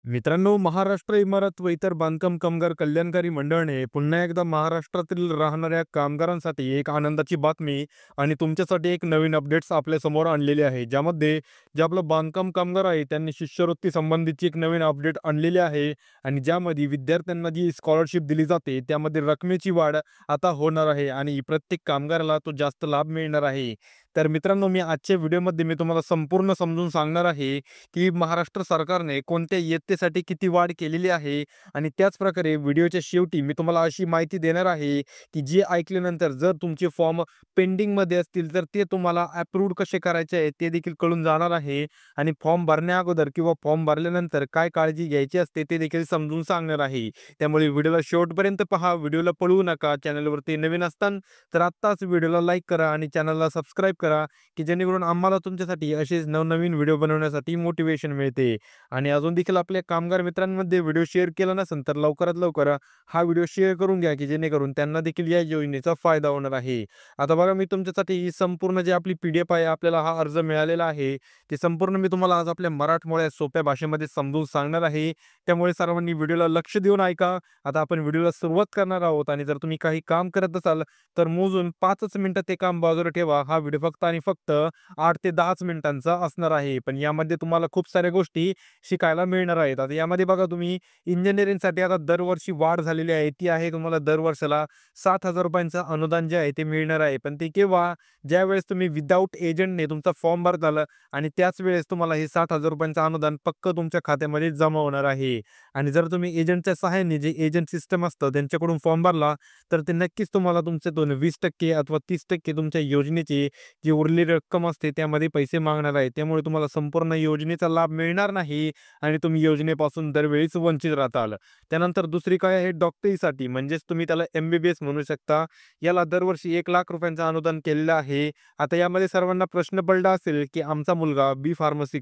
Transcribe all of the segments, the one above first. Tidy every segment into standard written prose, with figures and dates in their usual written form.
मित्रांनो, महाराष्ट्र इमारत व इतर बांधकाम कामगार कल्याणकारी मंडळाने पुन्हा एकदा महाराष्ट्रातील राहणाऱ्या कामगारांसाठी एक आनंदाची बातमी आणि तुमच्यासाठी एक नवीन अपडेट्स आपल्या समोर आणलेली आहे. ज्यामध्ये जे आपलं बांधकाम कामगार आहे त्यांनी शिष्यवृत्ती संबंधीची एक नवीन अपडेट आणलेली आहे आणि ज्यामध्ये विद्यार्थ्यांना जी स्कॉलरशिप दिली जाते त्यामध्ये रकमेची वाढ आता होणार आहे आणि प्रत्येक कामगाराला तो जास्त लाभ मिळणार आहे. तर मित्रांनो, मी आजच्या व्हिडिओमध्ये मी तुम्हाला संपूर्ण समजून सांगणार आहे की महाराष्ट्र सरकारने कोणत्या इयत्तेसाठी किती वाढ केलेली आहे आणि त्याच प्रकारे व्हिडिओच्या शेवटी मी तुम्हाला अशी माहिती देणार आहे की जे ऐकल्यानंतर जर तुमचे फॉर्म पेंडिंगमध्ये असतील तर ते तुम्हाला अप्रूव्ड कसे करायचे आहे ते देखील कळून जाणार आहे आणि फॉर्म भरण्या अगोदर किंवा फॉर्म भरल्यानंतर काय काळजी घ्यायची असते ते देखील समजून सांगणार आहे. त्यामुळे व्हिडिओला शेवटपर्यंत पहा, व्हिडिओला पळवू नका. चॅनलवरती नवीन असताना तर आत्ताच व्हिडिओला लाईक करा आणि चॅनलला सबस्क्राईब करा की जेणेकरून आम्हाला तुमच्यासाठी असेच नवनवीन व्हिडिओ बनवण्यासाठी मोटिवेशन मिळते. आणि अजून देखील आपल्या कामगार मित्रांमध्ये व्हिडिओ शेअर केला नसेल तर लवकरात लवकर हा व्हिडिओ शेअर करून घ्या की जेणेकरून त्यांना देखील या योजनेचा फायदा होणार आहे. आता बघा, मी तुमच्यासाठी ही संपूर्ण जी आपली PDF आहे, आपल्याला हा अर्ज मिळालेला आहे, ते संपूर्ण मी तुम्हाला आज आपल्या मराठमोळ्या सोप्या भाषेमध्ये समजून सांगणार आहे. त्यामुळे सर्वांनी व्हिडिओला लक्ष देऊन ऐका. आता आपण व्हिडिओला सुरुवात करणार आहोत आणि जर तुम्ही काही काम करत असाल तर मोजून 5च मिनिटं ते काम बाजूला ठेवा. हा व्हिडिओ फक्त आणि फक्त 8 ते 10च मिनिटांचा असणार आहे. पण यामध्ये तुम्हाला खूप साऱ्या गोष्टी शिकायला मिळणार आहेत. आता यामध्ये बघा, तुम्ही इंजिनिअरिंगसाठी आता दरवर्षी वाढ झालेली आहे. ती आहे तुम्हाला दर वर्षाला ₹7,000 अनुदान जे आहे ते मिळणार आहे. पण ते केव्हा? ज्यावेळेस तुम्ही विदाऊट एजंटने तुमचा फॉर्म भरताल आणि त्याच वेळेस तुम्हाला हे ₹7,000 अनुदान पक्क तुमच्या खात्यामध्ये जमा होणार आहे. आणि जर तुम्ही एजंटच्या सहाय्याने, जे एजंट सिस्टम असतं त्यांच्याकडून फॉर्म भरला तर ते नक्कीच तुम्हाला तुमच्यातून 20% अथवा 30% तुमच्या योजनेची जी उरलेली रक्कम असते त्यामध्ये पैसे मागणार आहे. त्यामुळे तुम्हाला संपूर्ण योजनेचा लाभ मिळणार नाही आणि तुम्ही योजनेपासून दरवेळीच वंचित राहताल. त्यानंतर दुसरी काय आहे, डॉक्टरीसाठी, म्हणजेच तुम्ही त्याला MBBS म्हणू शकता. याला दरवर्षी ₹1,00,000 अनुदान केलेलं आहे. आता यामध्ये सर्वांना प्रश्न पडला असेल, की आमचा मुलगा बी फार्मसी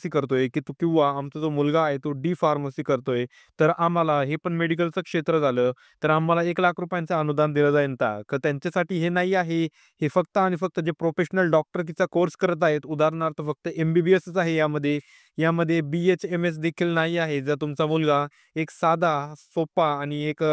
करतोय की तो, किंवा आमचा जो मुलगा आहे तो डी फार्मसी करतोय, तर आम्हाला हे पण मेडिकलचं क्षेत्र झालं, तर आम्हाला ₹1,00,000 अनुदान दिलं जाईल का? तर त्यांच्यासाठी हे नाही आहे. हे फक्त आणि फक्त जे प्रोफेशनल डॉक्टरकीचा कोर्स करत आहेत, उदाहरणार्थ फक्त MBBSच आहे यामध्ये. यामध्ये BHMS देखील नाही आहे. जर तुमचा मुलगा एक साधा, सोपा आणि एक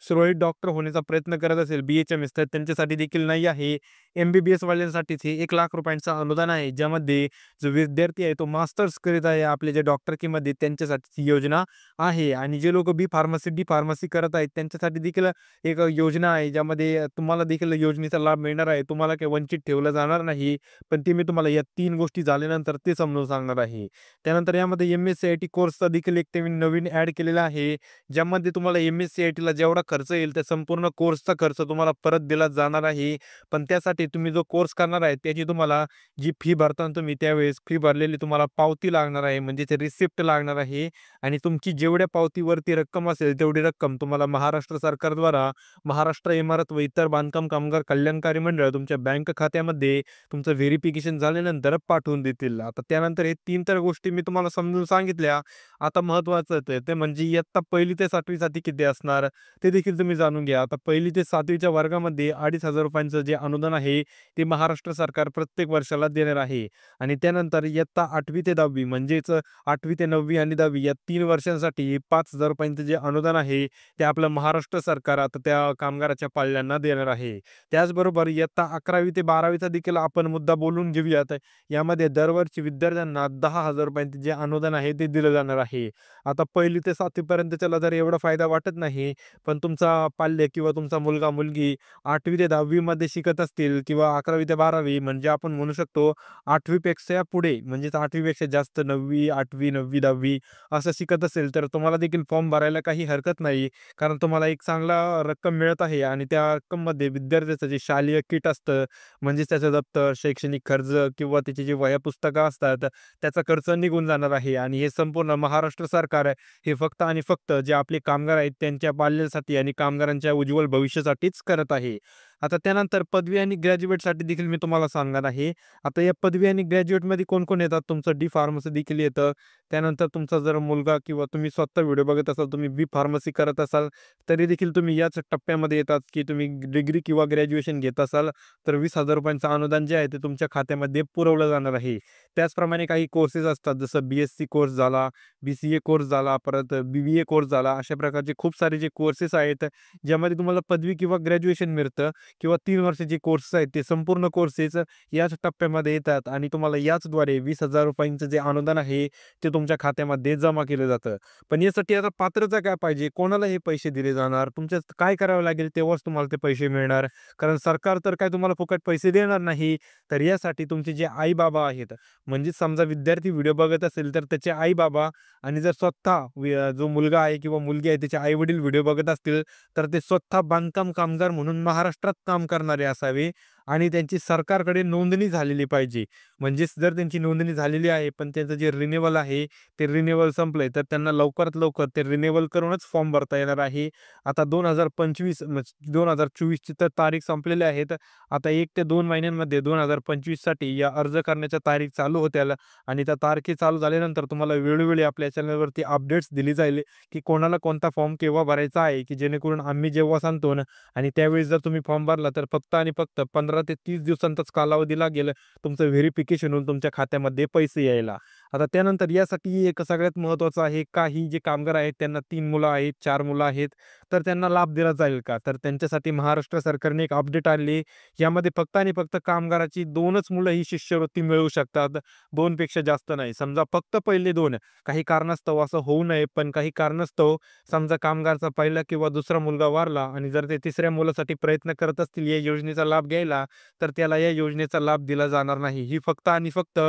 सुरळीत डॉक्टर होण्याचा प्रयत्न करत असेल, BHMS, तर त्यांच्यासाठी देखील नाही आहे. MBBS वाल्यांसाठीच हे ₹1,00,000 अनुदान आहे. ज्यामध्ये जो विद्यार्थी आहे तो मास्टर्स करीत आहे आपले जे डॉक्टरकीमध्ये, त्यांच्यासाठी योजना आहे. आणि जे लोक डी फार्मसी करत आहेत त्यांच्यासाठी देखील एक योजना आहे, ज्यामध्ये तुम्हाला देखील योजनेचा लाभ मिळणार आहे. तुम्हाला काही वंचित ठेवलं जाणार नाही. पण ते मी तुम्हाला या 3 गोष्टी झाल्यानंतर ते समजावून सांगणार आहे. त्यानंतर यामध्ये MSCIT कोर्सचा देखील एक ते नवीन ॲड केलेला आहे. ज्यामध्ये तुम्हाला MSCITला जेवढा खर्च येईल त्या संपूर्ण कोर्सचा खर्च तुम्हाला परत दिला जाणार आहे. पण त्यासाठी तुम्ही जो कोर्स करणार आहे त्याची तुम्हाला जी फी भरताना तुम्ही त्यावेळेस फी भरलेली तुम्हाला पावती लागणार आहे, म्हणजे ते रिसिप्ट लागणार आहे. आणि तुमची जेवढ्या पावतीवरती रक्कम असेल तेवढी रक्कम तुम्हाला महाराष्ट्र सरकारद्वारा महाराष्ट्र इमारत व इतर बांधकाम कामगार कल्याणकारी मंडळ तुमच्या बँक खात्यामध्ये तुमचं व्हेरिफिकेशन झाल्यानंतर पाठवून देतील. आता त्यानंतर हे 3 तर गोष्टी मी तुम्हाला समजून सांगितल्या. आता महत्त्वाचं ते म्हणजे इयत्ता 1ली ते 7वी साठी किती असणार ते देखील तुम्ही जाणून घ्या. आता 1ली ते 7वीच्या वर्गामध्ये ₹2,500 जे अनुदान आहे ते महाराष्ट्र सरकार प्रत्येक वर्षाला देणार आहे. आणि त्यानंतर इयत्ता 8वी ते 10वी, म्हणजेच 8वी ते 9वी आणि 10वी या 3 वर्षांसाठी ₹5,000 जे अनुदान आहे ते आपलं महाराष्ट्र सरकार आता त्या कामगाराच्या पाल्यांना देणार आहे. त्याचबरोबर इयत्ता 11वी ते 12वीचा देखील आपण मुद्दा बोलून घेऊयात. यामध्ये दरवर्षी विद्यार्थ्यांना ₹10,000 जे अनुदान आहे ते दिलं जाणार आहे. आता 1ली ते 7वी पर्यंतच्याला जर एवढा फायदा वाटत नाही, पण तुमचा पाल्य किंवा तुमचा मुलगा-मुलगी 8वी ते 10वी मध्ये शिकत असतील किंवा 11वी ते 12वी, म्हणजे आपण म्हणू शकतो 8वी पेक्षा पुढे, म्हणजेच 8वी पेक्षा जास्त 9वी, 8वी, 9वी, 10वी असं शिकत असेल तर तुम्हाला देखील फॉर्म भरायला काही हरकत नाही. कारण तुम्हाला एक चांगला रक्कम मिळत आहे आणि त्या रक्कममध्ये विद्यार्थ्याचं जे शालेय किट असतं, म्हणजेच त्याचं दप्तर, शैक्षणिक खर्च किंवा त्याची जी वह्या पुस्तकं असतात त्याचा खर्च निघून जाणार आहे. आणि हे संपूर्ण महाराष्ट्र सरकार हे फक्त आणि फक्त जे आपले कामगार आहेत त्यांच्या पाल्यांसाठी आणि कामगारांच्या उज्ज्वल भविष्यासाठीच करत आहे. आता त्यानंतर पदवी आणि ग्रॅज्युएटसाठी देखील मी तुम्हाला सांगणार आहे. आता या पदवी आणि ग्रॅज्युएटमध्ये कोण-कोण येतात? तुमचं डी फार्मसी देखील येतं. त्यानंतर तुमचा जर मुलगा किंवा तुम्ही स्वतः व्हिडिओ बघत असाल, तुम्ही बी-फार्मसी करत असाल, तरी देखील तुम्ही याच टप्प्यामध्ये येतात, की तुम्ही डिग्री किंवा ग्रॅज्युएशन घेत असाल, तर ₹20,000 अनुदान जे आहे ते तुमच्या खात्यामध्ये पुरवलं जाणार आहे. त्याचप्रमाणे काही कोर्सेस असतात, जसं बी-एससी कोर्स झाला, बी-सी-ए कोर्स झाला, परत बी-बी-ए कोर्स झाला. अशा प्रकारचे खूप सारे जे कोर्सेस आहेत, ज्यामध्ये तुम्हाला पदवी किंवा ग्रॅज्युएशन मिळतं किंवा 3 वर्षाचे कोर्सेस आहेत, ते संपूर्ण कोर्सेस याच टप्प्यामध्ये येतात आणि तुम्हाला याचद्वारे ₹20,000 जे अनुदान आहे, ते तुमच्या खात्यामध्ये जमा केलं जातं. पण यासाठी आता पात्रता काय पाहिजे? कोणाला हे पैसे दिले जाणार? तुमच्यात काय करावं लागेल तेव्हाच तुम्हाला ते पैसे मिळणार. कारण सरकार तर काय तुम्हाला फुकट पैसे देणार नाही. तर यासाठी तुमचे जे आई-बाबा आहेत, म्हणजे समजा विद्यार्थी व्हिडिओ बघत असेल, तर त्याचे आई-बाबा आणि जर स्वतः जो मुलगा आहे किंवा मुलगी आहे, त्याचे आई-वडील व्हिडिओ बघत असतील, तर ते स्वतः बांधकाम कामगार म्हणून महाराष्ट्रात काम करणारे असावे आणि त्यांची सरकारकडे नोंदणी झालेली पाहिजे. म्हणजेच जर त्यांची नोंदणी झालेली आहे, पण त्यांचं जे रिन्यूअल आहे, ते रिन्यूअल संपलंय, तर त्यांना लवकरात लवकर ते रिन्यूअल करूनच फॉर्म भरता येणार आहे. आता 2025 2024 ची तर तारीख संपलेली आहेत. आता 1 ते 2 महिन्यांमध्ये 2025 साठी या अर्ज करण्याच्या तारीख चालू होत्याल आणि त्या तारखे चालू झाल्यानंतर तुम्हाला वेळोवेळी आपल्या चॅनलवरती अपडेट्स दिली जाईल, की कोणाला कोणता फॉर्म केव्हा भरायचा आहे, की जेणेकरून आम्ही जेव्हा सांगतो ना आणि त्यावेळेस जर तुम्ही फॉर्म भरला, तर फक्त आणि फक्त 15 ते 30 दिवसांचाच कालावधी लागेल तुमचं व्हेरिफिकेशन होऊन तुमच्या खात्यामध्ये पैसे यायला. आता त्यानंतर यासाठी एक सगळ्यात महत्त्वाचं आहे, काही जे कामगार आहेत त्यांना 3 मुलं आहेत, 4 मुलं आहेत, तर त्यांना लाभ दिला जाईल का? तर त्यांच्यासाठी महाराष्ट्र सरकारने एक अपडेट आणली. यामध्ये फक्त आणि फक्त कामगाराची 2च मुलं ही शिष्यवृत्ती मिळवू शकतात. 2 पेक्षा जास्त नाही. समजा फक्त पहिले 2 काही कारणास्तव असं होऊ नये, पण काही कारणास्तव समजा कामगारचा पहिला किंवा दुसरा मुलगा वारला आणि जर ते तिसऱ्या मुलासाठी प्रयत्न करत असतील या योजनेचा लाभ घ्यायला, तर त्याला या योजनेचा लाभ दिला जाणार नाही. ही फक्त आणि फक्त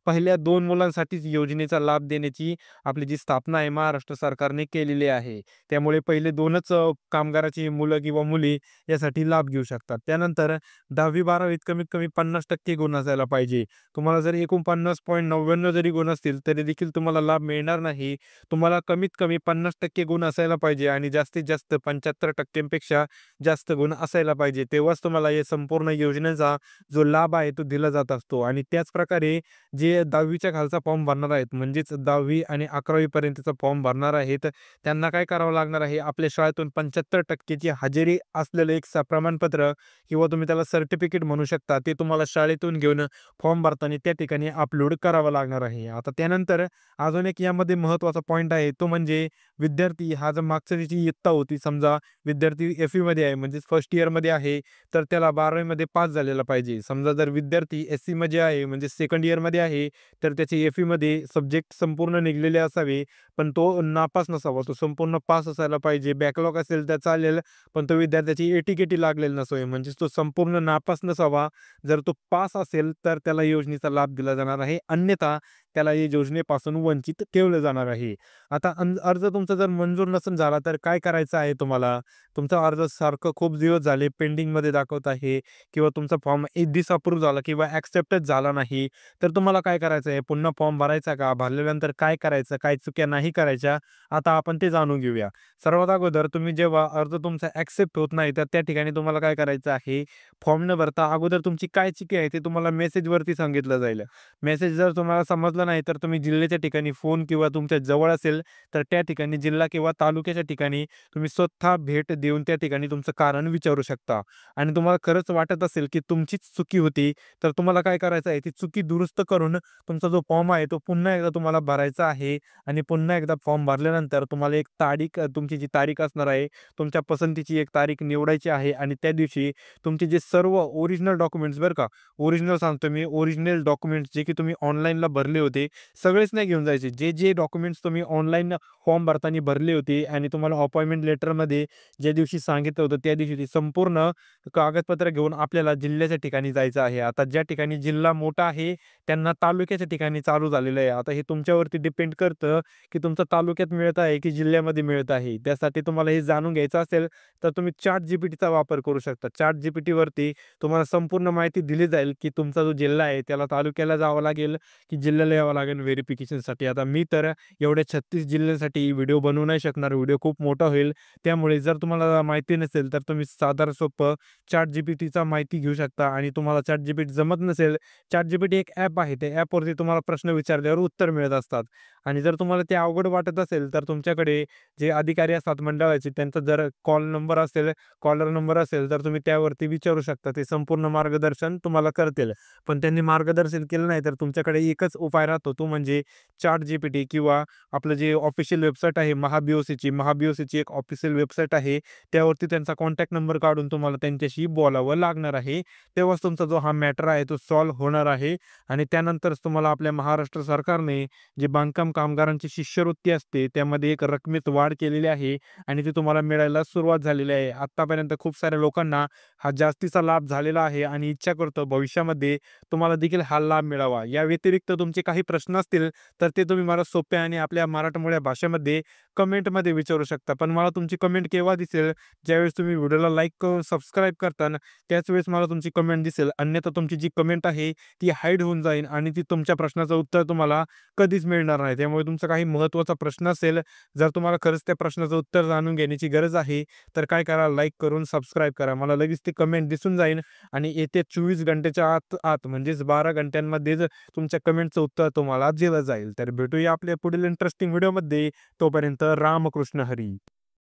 पहिल्या 2 मुलांसाठीच योजनेचा लाभ देण्याची आपली जी स्थापना आहे महाराष्ट्र सरकारने केलेली आहे. त्यामुळे पहिले 2च कामगाराची मुलं किंवा मुली यासाठी लाभ घेऊ शकतात. त्यानंतर 10वी-12वीत कमीत कमी 50% गुण असायला पाहिजे. तुम्हाला जर 49.99 जरी गुण असतील, तरी देखील तुम्हाला लाभ मिळणार नाही. तुम्हाला कमीत कमी 50% गुण असायला पाहिजे आणि जास्तीत जास्त 75% जास्त गुण असायला पाहिजे. तेव्हाच तुम्हाला या संपूर्ण योजनेचा जो लाभ आहे तो दिला जात असतो आणि त्याचप्रकारे जे 10वीच्या खालचा फॉर्म भरणार आहेत, म्हणजेच 10वी आणि 11वी पर्यंतचा फॉर्म भरणार आहेत, त्यांना काय करावं लागणार आहे? आपल्या शाळेतून 75% ची हजेरी असलेलं एक प्रमाणपत्र किंवा तुम्ही त्याला सर्टिफिकेट म्हणू शकता, ते तुम्हाला शाळेतून घेऊन फॉर्म भरताना त्या ठिकाणी अपलोड करावं लागणार आहे. आता त्यानंतर अजून एक यामध्ये महत्त्वाचा पॉइंट आहे, तो म्हणजे विद्यार्थी हा जर मागच्या जी इयत्ता होती, समजा विद्यार्थी एफ-ईमध्ये आहे, म्हणजेच फर्स्ट इयरमध्ये आहे, तर त्याला 12वीमध्ये पास झालेला पाहिजे. समजा जर विद्यार्थी एस-सीमध्ये आहे, म्हणजे सेकंड इयरमध्ये आहे, तर त्याचे एफ-ईमध्ये सब्जेक्ट संपूर्ण निघालेले असावे, पण तो नापास नसावा. तो संपूर्ण पास असायला पाहिजे. बॅकलॉग असेल तर चालेल, पण तो विद्यार्थ्याची एटी-केटी लागलेली नसावी. म्हणजेच तो संपूर्ण नापास नसावा. जर तो पास असेल, तर त्याला योजनेचा लाभ दिला जाणार आहे. अन्यथा त्याला या योजनेपासून वंचित ठेवलं जाणार आहे. आता अर्ज तुमचा जर मंजूर नसेल झाला, तर काय करायचं आहे तुम्हाला? तुमचा अर्ज सारखं खूप दिवस झाले पेंडिंगमध्ये दाखवत आहे किंवा तुमचा फॉर्म डिसअप्रूव्ह झाला किंवा ॲक्सेप्टच झाला नाही, तर तुम्हाला काय करायचं आहे? पुन्हा फॉर्म भरायचा का? भरल्यानंतर काय करायचं? काय चुक्या नाही करायच्या? आता आपण ते जाणून घेऊया. सर्वात अगोदर तुम्ही जेव्हा अर्ज तुमचा ॲक्सेप्ट होत नाही, तर त्या ठिकाणी तुम्हाला काय करायचं आहे? फॉर्म न भरता अगोदर तुमची काय चुकी आहे ते तुम्हाला मेसेजवरती सांगितलं जाईल. मेसेज जर तुम्हाला समजला नाही, तर तुम्ही जिल्ह्याच्या ठिकाणी फोन किंवा तुमच्या जवळ असेल, तर त्या ठिकाणी जिल्हा किंवा तालुक्याच्या ठिकाणी तुम्ही स्वतः भेट देऊन त्या ठिकाणी तुमचं कारण विचारू शकता. आणि तुम्हाला खरंच वाटत असेल, की तुमचीच चुकी होती, तर तुम्हाला काय करायचं आहे? ती चुकी दुरुस्त करून तुमचा जो फॉर्म आहे, तो पुन्हा एकदा तुम्हाला भरायचा आहे आणि पुन्हा एकदा फॉर्म भरल्यानंतर तुम्हाला एक तारीख तुमची जी तारीख असणार आहे, तुमच्या पसंतीची एक तारीख निवडायची आहे आणि त्या दिवशी तुमचे जे सर्व ओरिजिनल डॉक्युमेंट्स बरं का, ओरिजिनल सांगतो मी, ओरिजिनल डॉक्युमेंट्स जे की तुम्ही ऑनलाईनला भरले होते, सगळेच नाही घेऊन जायचे. जे डॉक्युमेंट्स तुम्ही ऑनलाईन फॉर्म भरताना भरले होते आणि तुम्हाला अपॉइंटमेंट लेटरमध्ये ज्या दिवशी सांगितलं होतं, त्या दिवशी ती संपूर्ण कागदपत्र घेऊन आपल्याला जिल्ह्याच्या ठिकाणी जायचं आहे. आता ज्या ठिकाणी जिल्हा मोठा आहे, त्यांना तालुक्याच्या ठिकाणी चालू झालेलं आहे. आता हे तुमच्यावरती डिपेंड करतं, की तुमचं तालुक्यात मिळत आहे की जिल्ह्यामध्ये मिळत आहे. त्यासाठी तुम्हाला हे जाणून घ्यायचं असेल तर तुम्ही ChatGPTचा वापर करू शकता. ChatGPTवरती तुम्हाला संपूर्ण माहिती दिली जाईल की तुमचा जो जिल्हा आहे त्याला तालुक्याला जावं लागेल की जिल्ह्याला यावं लागेल व्हेरिफिकेशनसाठी. आता मी तर एवढ्या 36 जिल्ह्यांसाठी व्हिडिओ बनवू नाही शकणार. व्हिडिओ खूप मोठा होईल. त्यामुळे जर तुम्हाला माहिती नसेल तर तुम्ही साधं सोपं ChatGPTचा माहिती घेऊ शकता आणि तुम्हाला ChatGPT जमत नसेल, ChatGPT एक ॲप आहे. त्या ॲपवरती तुम्हाला प्रश्न विचारल्यावर उत्तर मिळत असतात आणि जर तुम्हाला ते अवघड वाटत असेल तर तुमच्याकडे जे अधिकारी असतात मंडळाचे त्यांचा जर कॉलर नंबर असेल तर तुम्ही त्यावरती विचारू शकता. ते संपूर्ण मार्गदर्शन तुम्हाला करतील. पण त्यांनी मार्गदर्शन केलं नाही तर तुमच्याकडे एकच उपाय राहतो तो म्हणजे ChatGPT किंवा आपलं जे ऑफिशियल वेबसाईट आहे महाबीओसीची एक ऑफिशियल वेबसाईट आहे. त्यावरती त्यांचा कॉन्टॅक्ट नंबर काढून तुम्हाला त्यांच्याशी बोलावं लागणार आहे. तेव्हाच तुमचा जो हा मॅटर आहे तो सॉल्व्ह होणार आहे आणि त्यानंतरच तुम्हाला आपल्या महाराष्ट्र सरकारने जे बांधकाम कामगारांची शिष्यवृत्ती असते त्यामध्ये एक रकमेत वाढ केलेली आहे आणि ती तुम्हाला मिळायला सुरुवात झालेली आहे. आत्तापर्यंत खूप साऱ्या लोकांना हा जास्तीचा लाभ झालेला आहे आणि इच्छा करतो भविष्यामध्ये तुम्हाला देखील हा लाभ मिळावा. या व्यतिरिक्त तुमचे काही प्रश्न असतील तर ते तुम्ही मला सोप्या आणि आपल्या मराठमोळ्या भाषेमध्ये कमेंटमध्ये विचारू शकता. पण मला तुमची कमेंट केव्हा दिसेल? ज्यावेळेस तुम्ही व्हिडिओला लाईक करून सबस्क्राईब करता त्याच वेळेस मला तुमची कमेंट दिसेल. अन्यथा तुमची जी कमेंट आहे ती हाईड होऊन जाईल आणि ती तुमच्या प्रश्नाचं उत्तर तुम्हाला कधीच मिळणार नाही. त्यामुळे तुमचा काही महत्त्वाचा प्रश्न असेल, जर तुम्हाला खरंच त्या प्रश्नाचं उत्तर जाणून घेण्याची गरज आहे, तर काय करा लाईक करून सबस्क्राईब करा. मला लगेच ती कमेंट दिसून जाईल आणि येत्या 24 घंटेच्या आत म्हणजेच 12 घंट्यांमध्येच तुमच्या कमेंटचं उत्तर तुम्हाला दिलं जाईल. तर भेटूया आपल्या पुढील इंटरेस्टिंग व्हिडिओमध्ये. तोपर्यंत रामकृष्ण हरी.